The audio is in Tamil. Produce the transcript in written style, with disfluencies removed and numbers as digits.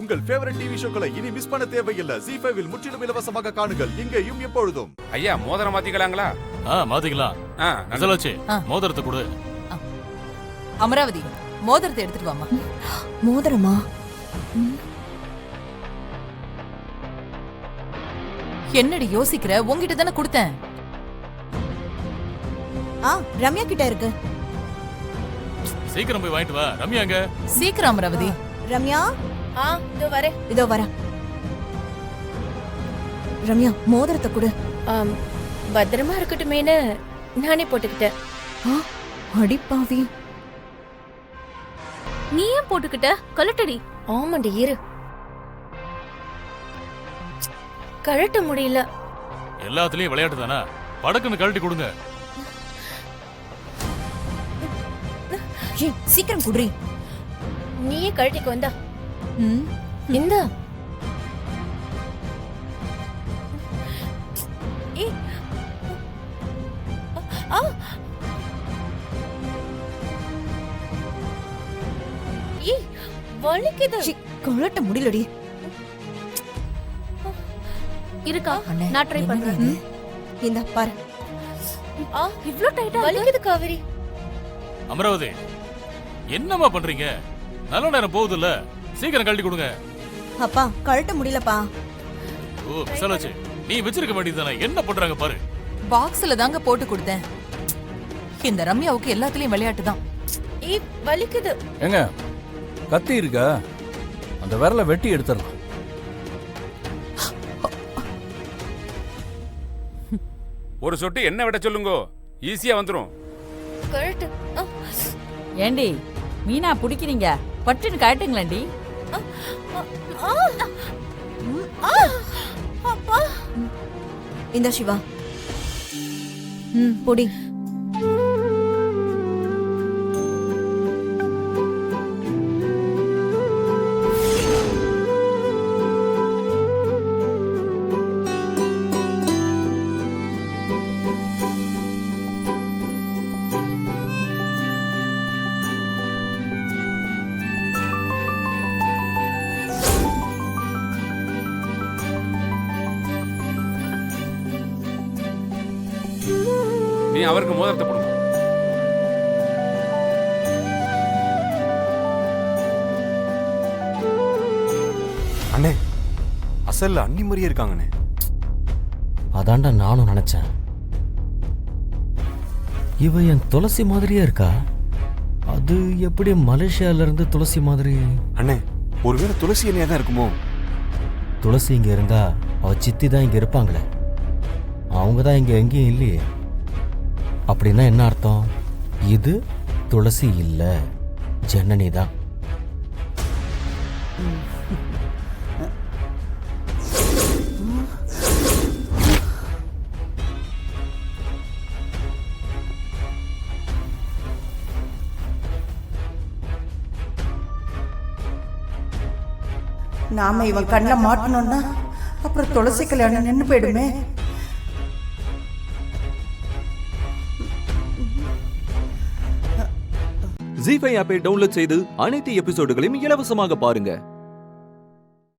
உங்கள் ஃபேவரட் டிவி ஷோக்களை இனி மிஸ் பண்ண தேவையில்லை. ZEE5 இல் முற்றிலும் இலவசமாக காணுங்கள், இங்கேயும் எப்பொழுதும். ஐயா மோதிரம் மாத்திக்கலாங்களா? மாத்திக்கலாம். மோதிரத்தை கொடு. அமராவதி, மோதிரத்தை எடுத்துட்டு வாமா. மோதிரமா? என்னடி யோசிக்கிற? உங்ககிட்ட தானே கொடுத்தேன். ரம்யா கிட்ட இருக்கு. சீக்கிரம் போய் வாங்கிட்டு வா. ரம்யா எங்க? சீக்கிரம் அமராவதி. ரம்யா, இதோ வரேன். இதோ வரேன். ரம்யா, மோதிரத்தை கொடு. பத்திரமா இருக்கட்டுமேனு நானே போட்டுக்கிட்டேன். அடிப்பாவி, நீ ஏன் போட்டுக்கிட்ட? கழட்டடி. ஆமாண்டி, இரு. கழட்ட முடியல. எல்லாத்துலயும் விளையாட்டு தானே, படக்குன்னு கழட்டி கொடுங்க. சீக்கிரம் குடுறி. நீயே கழட்டிக்கு வந்தா. இந்த வலிக்குது. கழட்ட முடியலடி. இருக்கா? நான் ட்ரை பண்றேன். இந்த பாரு. இவ்ளோ டைட்டா வலிக்குது காவேரி. அமராவதி, என்னம்மா பண்றீங்க? நல்ல நேரம் போகுதுல்ல, சீக்கிரம் கழட்டி கொடுங்க. அப்பா, கழட்ட முடியலப்பா. ஓ விசாலாச்சு, நீ வச்சிருக்க வேண்டியதுதானே, என்ன பண்றாங்க பாரு. பாக்ஸ்ல தாங்க போட்டு கொடுத்தேன். இந்த ரம்யாவுக்கு எல்லாத்துலயும் விளையாட்டு தான். வலிக்குது. எங்க கத்தி இருக்கா? அந்த விரலை வெட்டி எடுத்துடலாம். ஒரு சொட்டு என்ன விட சொல்லுங்க, ஈஸியா வந்துரும். கழட்டு. ஏண்டி மீனா பிடிக்கிறீங்க, பட்டுன்னு கழட்டுங்களேண்டி. இந்த சிவா, பொடி. நீ அவருக்கு மோதிரத்தை போடுங்க. அண்ணே, அசல்ல அண்ணி மாதிரியே இருக்காங்கண்ணே. அதான்டா நானும் நினைச்சேன். இவ என் துளசி மாதிரியே இருக்கா. அது எப்படி மலேசியால இருந்து துளசி மாதிரி? அண்ணே, ஒருவேளை துளசி எண்ணெயா தான் இருக்குமோ? துளசி இங்க இருந்தா அவ சித்தி தான் இங்க இருப்பாங்களே, அவங்க தான் இங்க எங்கேயும் இல்லையே. அப்படின்னா என்ன அர்த்தம்? இது துளசி இல்ல, ஜனனி தான். நாம இவன் கண்ணில் மாட்டணும்னா அப்புறம் துளசி கல்யாணம் நின்று போயிடுமே. ZEE5 ஆப்பை டவுன்லோட் செய்து அனைத்து எபிசோடுகளையும் இலவசமாக பாருங்க.